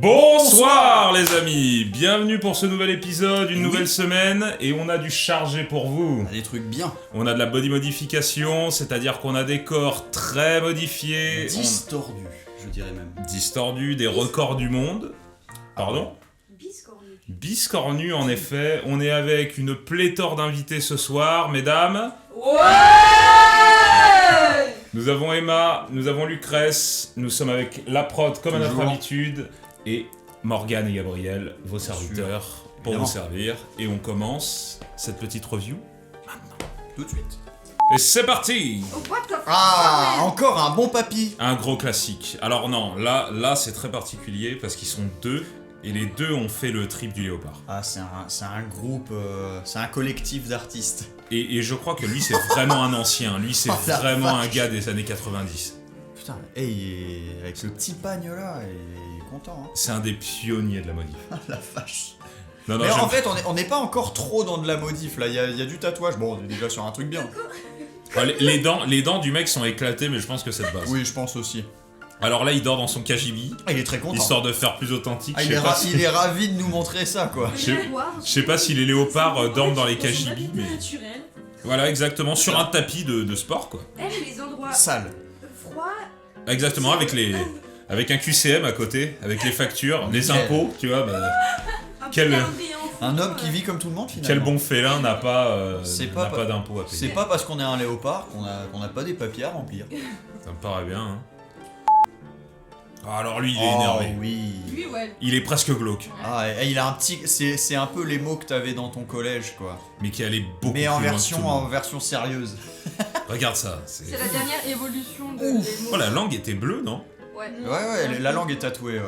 Bonsoir les amis, bienvenue pour ce nouvel épisode, une nouvelle semaine, et on a du chargé pour vous. On a des trucs bien. On a de la body modification, c'est-à-dire qu'on a des corps très modifiés. Distordus, je dirais même. Distordus, des records du monde. Pardon ? Biscornus en effet. On est avec une pléthore d'invités ce soir, mesdames. Nous avons Emma, nous avons Lucrèce, nous sommes avec la prod comme à notre habitude, et Morgane et Gabriel, vos serviteurs, pour vous servir. Et on commence cette petite review maintenant. Tout de suite. Et c'est parti! Ah, encore un bon papy. Un gros classique. Alors non, là c'est très particulier parce qu'ils sont deux, et les deux ont fait le trip du léopard. Ah, c'est un groupe, c'est un collectif d'artistes. Et je crois que lui c'est vraiment un ancien, lui c'est vraiment un gars des années 90. Putain, avec le petit pagne là, il est content. Hein. C'est un des pionniers de la modif. La vache. Non, mais en fait, on n'est pas encore trop dans de la modif là, il y a du tatouage. Bon, on est déjà sur un truc bien. Les dents du mec sont éclatées, mais je pense que c'est de base. Oui, je pense aussi. Alors là, il dort dans son KGB. Ah, il est très content. Histoire de faire plus authentique. Ah, il est ravi de nous montrer ça, quoi. Je sais pas si les léopards dorment dans les KGB, mais... Voilà, exactement, sur un tapis de sport, quoi. Les endroits sales. Froids. Exactement, avec un QCM à côté, avec les factures, les impôts, tu vois, Un homme qui vit comme tout le monde, finalement. Quel bon félin n'a pas d'impôts à payer. C'est pas parce qu'on est un léopard qu'on n'a pas des papiers à remplir. Ça me paraît bien, hein. Alors lui, il est énervé. Oui. Lui, ouais. Il est presque glauque. Ah, et il a un petit... C'est un peu les mots que t'avais dans ton collège, quoi. Mais qui allait beaucoup Mais plus loin que tout le monde. en version sérieuse. Regarde ça. C'est la dernière évolution de des mots. Oh, la langue était bleue, non ? Ouais. Ouais, la langue est tatouée, ouais.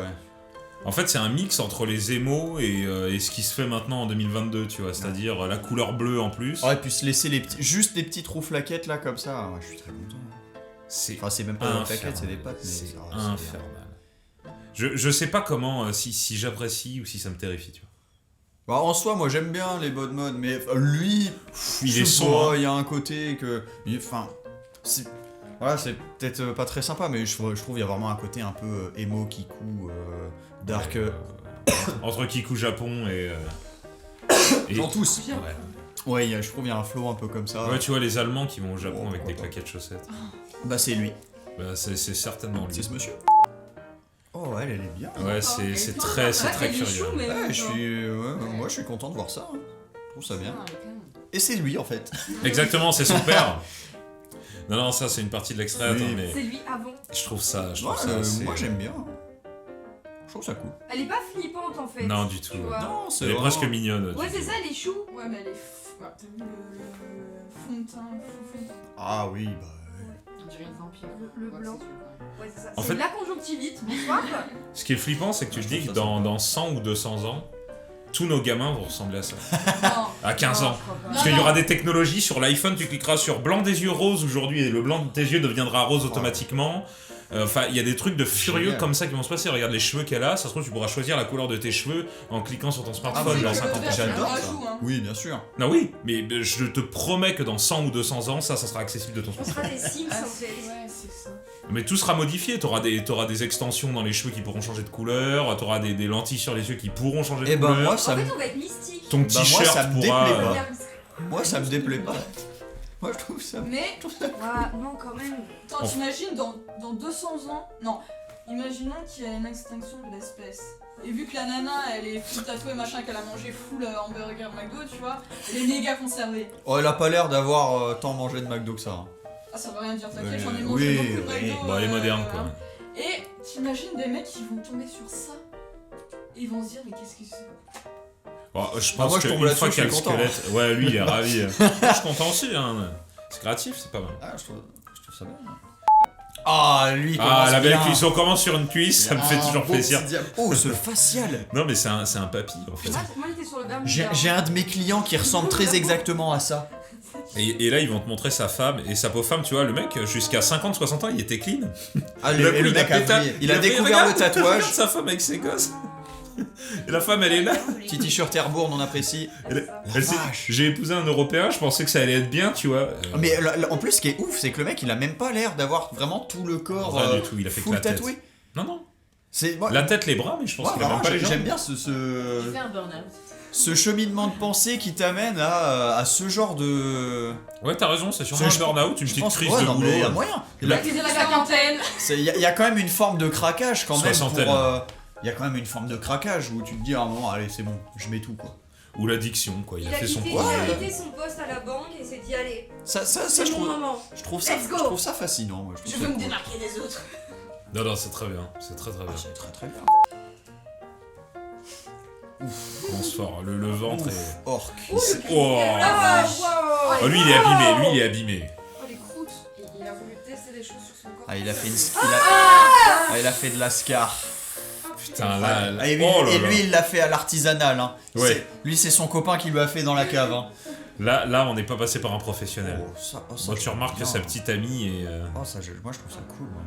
En fait, c'est un mix entre les émos et ce qui se fait maintenant en 2022, tu vois. C'est-à-dire la couleur bleue en plus. Ouais, puis se laisser juste des petites rouflaquettes, là, comme ça. Ouais, je suis très content. Enfin, c'est même pas des rouflaquettes, c'est des pâtes. C'est infernal. Je sais pas comment, si j'apprécie ou si ça me terrifie, tu vois. Bah, en soi, moi j'aime bien les bonnes modes, mais lui, il est sombre. Il y a un côté que. Enfin. Voilà, c'est peut-être pas très sympa, mais je trouve qu'il y a vraiment un côté un peu emo, kikou, dark. Entre kikou Japon et. Dans tous. Ouais. Ouais, je trouve qu'il y a un flow un peu comme ça. Ouais, tu vois les Allemands qui vont au Japon avec des claquettes chaussettes. Bah, c'est lui. Bah, c'est certainement lui. C'est ce monsieur. Oh, elle est bien. Ouais, c'est très curieux. Moi, je suis content de voir ça. Hein. Je trouve ça bien. Et c'est lui, en fait. Exactement, c'est son père. Non, ça, c'est une partie de l'extrait, Oui. mais... C'est lui avant. Je trouve ça moi, j'aime bien. Je trouve ça cool. Elle est pas flippante en fait. Non, du tout. Non, c'est Elle est vraiment... presque mignonne. Ouais, c'est ça, elle est chou. Ouais, mais elle est t'as vu le fond de teint, fond de teint. Ah oui, bah... On dirait une vampire. Le blanc. Ouais, c'est ça. En C'est fait- de la conjonctivite, bonsoir. Ce qui est flippant, c'est que tu te dis que dans 100 ou 200 ans, tous nos gamins vont ressembler à ça. Non. À 15 ans. je crois pas. Parce qu'il y aura des technologies sur l'iPhone, tu cliqueras sur blanc des yeux roses aujourd'hui et le blanc de tes yeux deviendra rose automatiquement. Enfin, il y a des trucs de furieux Génial. comme ça qui vont se passer. Regarde les cheveux qu'elle a, ça se trouve tu pourras choisir la couleur de tes cheveux en cliquant sur ton smartphone oui, dans je 50 ans. J'adore ça. Rajout, hein. Oui, bien sûr. Non oui, mais je te promets que dans 100 ou 200 ans, ça sera accessible de ton On smartphone. sera des Sims Ah, en fait. ouais, c'est ça. Mais tout sera modifié, t'auras des extensions dans les cheveux qui pourront changer de couleur, t'auras des lentilles sur les yeux qui pourront changer de Eh ben, couleur. moi, En ça fait, me... on va être mystique. Ton moi, t-shirt ça me pourra... déplaît pas. Regarde. Moi, ça me déplaît pas. Moi, je trouve ça... Mais, Non, quand même. attends, t'imagines dans 200 ans. Non, imaginons qu'il y a une extinction de l'espèce. Et vu que la nana elle est full tatouée machin, qu'elle a mangé full hamburger McDo, tu vois, elle est méga conservée. Oh, elle a pas l'air d'avoir tant mangé de McDo que ça. Hein. Ah, ça veut rien dire, t'inquiète, Oui, j'en ai mangé beaucoup de oui. McDo. Bon, elle est moderne quoi. Et t'imagines des mecs qui vont tomber sur ça et ils vont se dire, mais qu'est-ce que c'est? Bon, je Bah, pense moi, je tombe qu'une là-dessus, fois je qu'il y a le suis content. squelette... Ouais, lui il est ravi. Je suis content aussi, hein. C'est créatif, c'est pas mal. Ah, je trouve ça bien. Ah, lui, il Ah, commence la belle bien. cuisse, on commence sur une cuisse, ça me fait Ah, toujours beau plaisir. petit diable. Oh, ce facial. Non mais c'est un papy en fait. Moi, j'étais sur le verbe. J'ai un de mes clients qui ressemble très exactement à ça. Et là ils vont te montrer sa femme, et sa pauvre femme, tu vois, le mec jusqu'à 50-60 ans il était clean. Ah, Et le coup, mec a brillé. Il a découvert le tatouage. Regarde sa femme avec ses gosses. Et la femme elle est là. Petit t-shirt Airborne, on apprécie. Elle sait, vache. j'ai épousé un Européen, je pensais que ça allait être bien, tu vois. Mais en plus, ce qui est ouf, c'est que le mec, il a même pas l'air d'avoir vraiment tout le corps Rien du tout, il a fait que full la tête. tatoué. Non. La tête, les bras, mais je pense Ouais, qu'il a même pas les jambes. j'aime bien Il fait un burn-out. ce cheminement de pensée qui t'amène à ce genre de... Ouais, t'as raison, c'est sûrement Je un burn-out, une Je petite pense crise ouais, de non, mais il y a boulot. moyen. La crise de la quarantaine. Il y a quand même une forme de craquage quand même pour... Soixantaine. Il y a quand même une forme de craquage où tu te dis à un moment, allez c'est bon, je mets tout quoi. Ou l'addiction, quoi. Il a fait son quitté, poids. il a quitté son poste à la banque et s'est dit allez, Ça c'est je mon trouve, moment. je trouve ça, Let's go. je trouve ça fascinant. Moi. Je trouve veux ça me cool. démarquer des autres. Non, non, c'est très bien. C'est très très bien. Ah, c'est très très bien. On commence fort. Le ventre Ouf, est. orc. Oh. Ah, Oh, lui, il est abîmé. Lui, il est abîmé. Oh les croûtes. Il a voulu tester des choses sur son corps. Ah, il a fait il a fait de l'ascar. Putain, là. Ah, et lui, Oh là et là. lui, il l'a fait à l'artisanal. Hein. Ouais. Lui, c'est son copain qui lui a fait dans la cave. Hein. Là, on n'est pas passé par un professionnel. Oh, ça, Moi, tu remarques que sa petite amie est Oh, ça, moi, je trouve ça cool. Moi.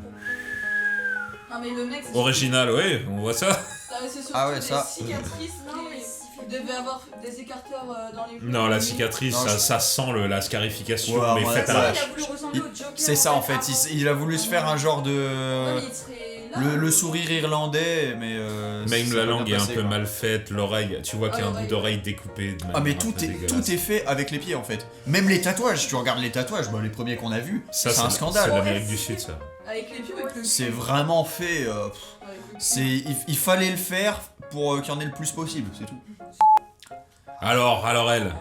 Non mais le mec c'est originale, ouais, on voit ça. c'est surtout Ah ouais, des ça. cicatrices Non, mais il devait avoir des écarteurs dans les joues. Non, la cicatrice, Non, ça sent la scarification, Ouais, mais ouais, faite à Il la a voulu ressembler au Joker. C'est ça en fait, il a voulu se faire un genre Ouais, de... mais il serait là. Le sourire irlandais, mais... Même c'est la pas langue bien est un passé, peu quoi. mal faite, l'oreille, tu vois qu'il y a un bout l'oreille. d'oreille découpé de manière Ah mais un peu tout dégueulasse. est fait avec les pieds en fait. Même les tatouages, tu regardes les tatouages, bah, les premiers qu'on a vus, Ça, c'est un C'est scandale. l'Amérique du Sud, ça. Avec les pieds ou avec le cul. C'est vraiment fait... Avec le cul. il fallait le faire pour qu'il y en ait le plus possible, c'est tout. Alors elle.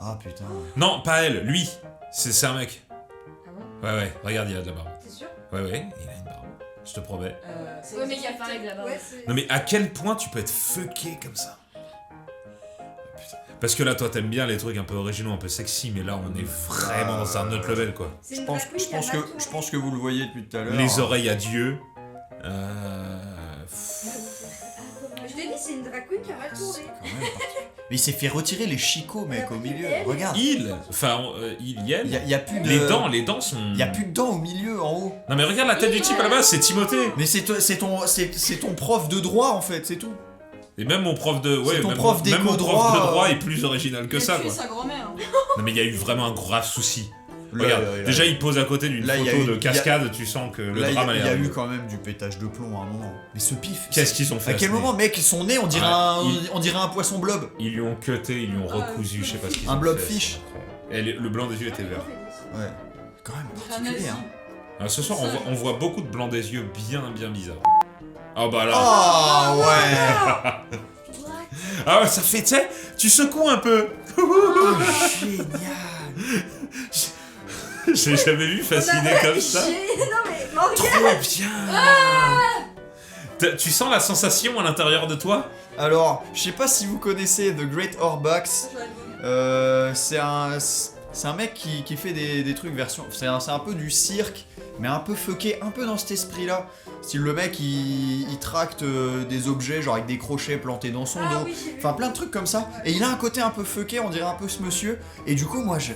Ah putain. Non, pas elle, lui. C'est un mec. Ah bon Ouais, regarde, il a de la barbe. T'es sûr? Ouais, il a une barbe. Je te promets. C'est Ouais, mais il y a pareil de la barbe. Ouais, c'est. Non, mais à quel point tu peux être fucké comme ça? Parce que là, toi, t'aimes bien les trucs un peu originaux, un peu sexy, mais là, on est vraiment dans un autre level, quoi. C'est Je une pense, drag queen je, qui a pense mal que, tourné. je pense que vous le voyez depuis tout à l'heure. Les oreilles à Dieu. Je t'ai dit, c'est une drag queen qui a mal tourné. Quand même, mais il s'est fait retirer les chicots, mec, au milieu. Regarde. Enfin, il y Il y a plus de... Les dents sont. Il y a plus de dents au milieu, en haut. Non, mais regarde la tête du type à la base, c'est Timothée. Mais c'est ton prof de droit, en fait, c'est tout. Et même mon prof de. Ouais, C'est ton même, prof même mon d'éco prof de droit, droit est plus original que Il a ça, tué quoi. sa grand-mère. Non, mais il y a eu vraiment un grave souci. Là, Regarde, là, déjà il pose à côté d'une là, il y a photo eu- de il y a- cascade, tu sens que le là, drame il y a l'air. eu quand même du pétage de plomb à un moment. Mais ce pif. Qu'est-ce qu'ils ont fait À quel ce nez moment, mec, son nez, on dirait, Ouais, on dirait un poisson blob. Ils lui ont cuté, ils lui ont Ah, recousu, je sais pas ce qu'ils ont Un fait. blobfish. Et le blanc des yeux était vert. Ouais. Quand même Un particulier, nazi. hein. Alors, ce soir, on voit beaucoup de blancs des yeux bien bizarres. Ah bah là. Oh, ouais. Ah ouais, ça fait, tu sais, tu secoues un peu. Oh, génial. J'ai jamais vu fasciné comme ça. Non mais Morgane. Trop bien. Tu sens la sensation à l'intérieur de toi? Alors, je sais pas si vous connaissez The Great Orbax. C'est un mec qui fait des trucs version. C'est un peu du cirque, mais un peu fucké, un peu dans cet esprit-là. Style le mec il tracte des objets, genre avec des crochets plantés dans son Ah dos. oui, j'ai vu. Enfin, plein de trucs comme ça. Et il a un côté un peu fucké, on dirait un peu ce monsieur. Et du coup, moi, ça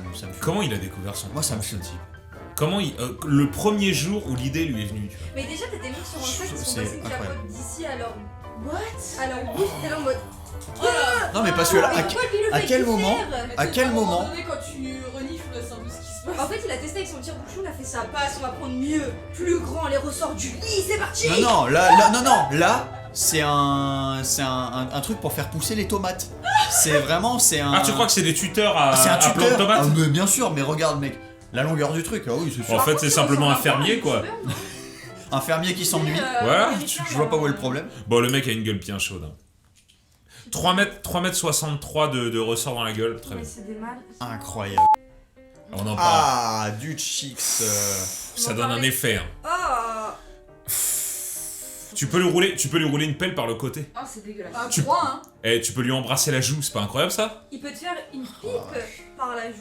me fait. Comment il a découvert son Moi, ça me ce fait- type? Comment le premier jour où l'idée lui est venue, tu vois. Mais déjà, t'étais mis sur un sac qui sont C'est passés une incroyable. capote d'ici à leur. What? À leur bouche, t'es là en mode. Non, mais parce que là, Mais pourquoi lui le à fait quel kiffer moment- Mais à tu sais, quel un moment moment- donné, quand tu renifles, c'est un peu ce qui se passe. En fait, il a testé avec son tire-bouchon, il a fait ça passe, on va prendre mieux, plus grand, les ressorts du lit, c'est parti! Non, là, c'est un truc pour faire pousser les tomates. C'est vraiment, c'est un. Ah, tu crois que c'est des tuteurs à, c'est un à plants de tuteur? tomates? Ah, mais bien sûr, mais regarde, mec, la longueur du truc, ah oui, c'est sûr. En fait, c'est simplement un fermier, quoi. Un fermier qui s'ennuie. Voilà, Je vois pas où est le problème. Bon, le mec a une gueule bien chaude. Hein. 3m63 de ressort dans la gueule, très Mais bien. c'est des mâles. Incroyable. On en parle. Ah, du chicks. Ça donne un effet. Hein. Oh! Tu peux lui rouler une pelle par le côté. Oh, c'est dégueulasse. Ah, Tu- 3, hein. Et tu peux lui embrasser la joue, c'est pas incroyable ça? Il peut te faire une pipe par la joue.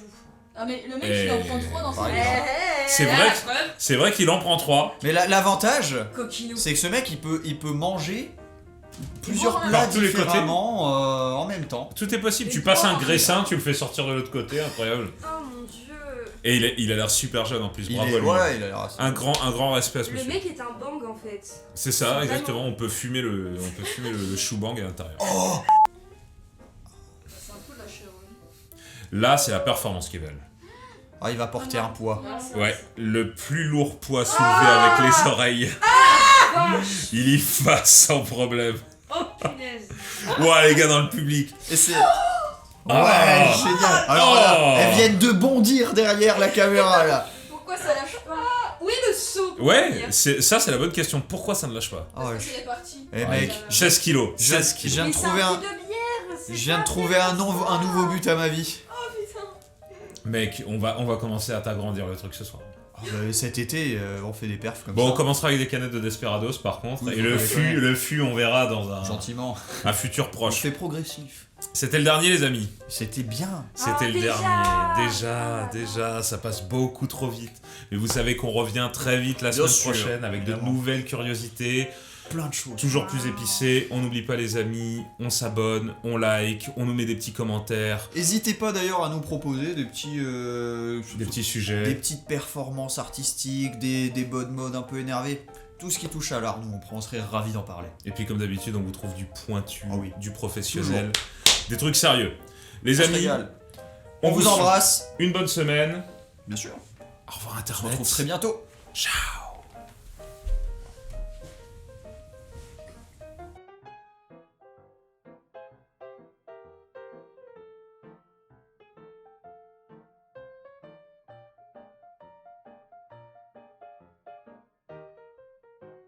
Ah, mais le mec, il en prend 3 dans sa Pareil. vie. C'est vrai qu'il en prend 3. Mais l'avantage, Coquinou. c'est que ce mec, il peut manger plusieurs Par plats tous les côtés. différemment en même temps. Tout est possible. Et Tu passes un toi, graissin, tu le fais sortir de l'autre côté, incroyable. Oh mon dieu. Et il a l'air super jeune en plus, Il bravo à est, lui. ouais, il a l'air assez. Un grand respect à ce Le monsieur. mec est un bang en fait. C'est ça, Vraiment. exactement. On peut fumer le chou-bang à l'intérieur. Oh, C'est un peu de la chèvre. Là, c'est la performance qu'ils veulent. ah, il va porter un poids. Ouais, le plus lourd poids soulevé avec les oreilles. vache. Il y va sans problème. Oh punaise. Ouah, les gars dans le public. Et c'est... Ah. Ouais, génial. Alors Oh. là, elles viennent de bondir derrière la caméra là. Pourquoi ça lâche pas? Oui, le saut. pour Ouais, dire. ça c'est la bonne question. Pourquoi ça ne lâche pas? Oh, Parce que c'est les parties. Eh mec, 16 kilos. je 16 je kilos. viens de Mais c'est trouver un un... prix de bière. c'est Je viens de pas trouver un nouveau but à ma vie. Oh putain. Mec, on va commencer à t'agrandir le truc ce soir. Cet été, on fait des perfs comme Bon, on ça. commencera avec des canettes de Desperados par contre. Oui, Et le ouais. fût, on verra dans Gentiment. un futur On proche. fait progressif. C'était le dernier, les amis. C'était bien. C'était le déjà. dernier. Déjà, ça passe beaucoup trop vite. Mais vous savez qu'on revient très vite la Bien semaine sûr, prochaine avec de évidemment. nouvelles curiosités, Plein de choses. toujours plus épicées. On n'oublie pas les amis, on s'abonne, on like, on nous met des petits commentaires, N'hésitez pas d'ailleurs à nous proposer des petits... des petits sujets. des petites performances artistiques, des bonnes modes un peu énervés. Tout ce qui touche à l'art, nous on serait ravis d'en parler. Et puis comme d'habitude, on vous trouve du pointu, Ah oui. du professionnel, des trucs sérieux. Les On se amis, régale. on On vous souhaite embrasse. une bonne semaine. Bien sûr. Au revoir On se Internet. retrouve très bientôt. Ciao.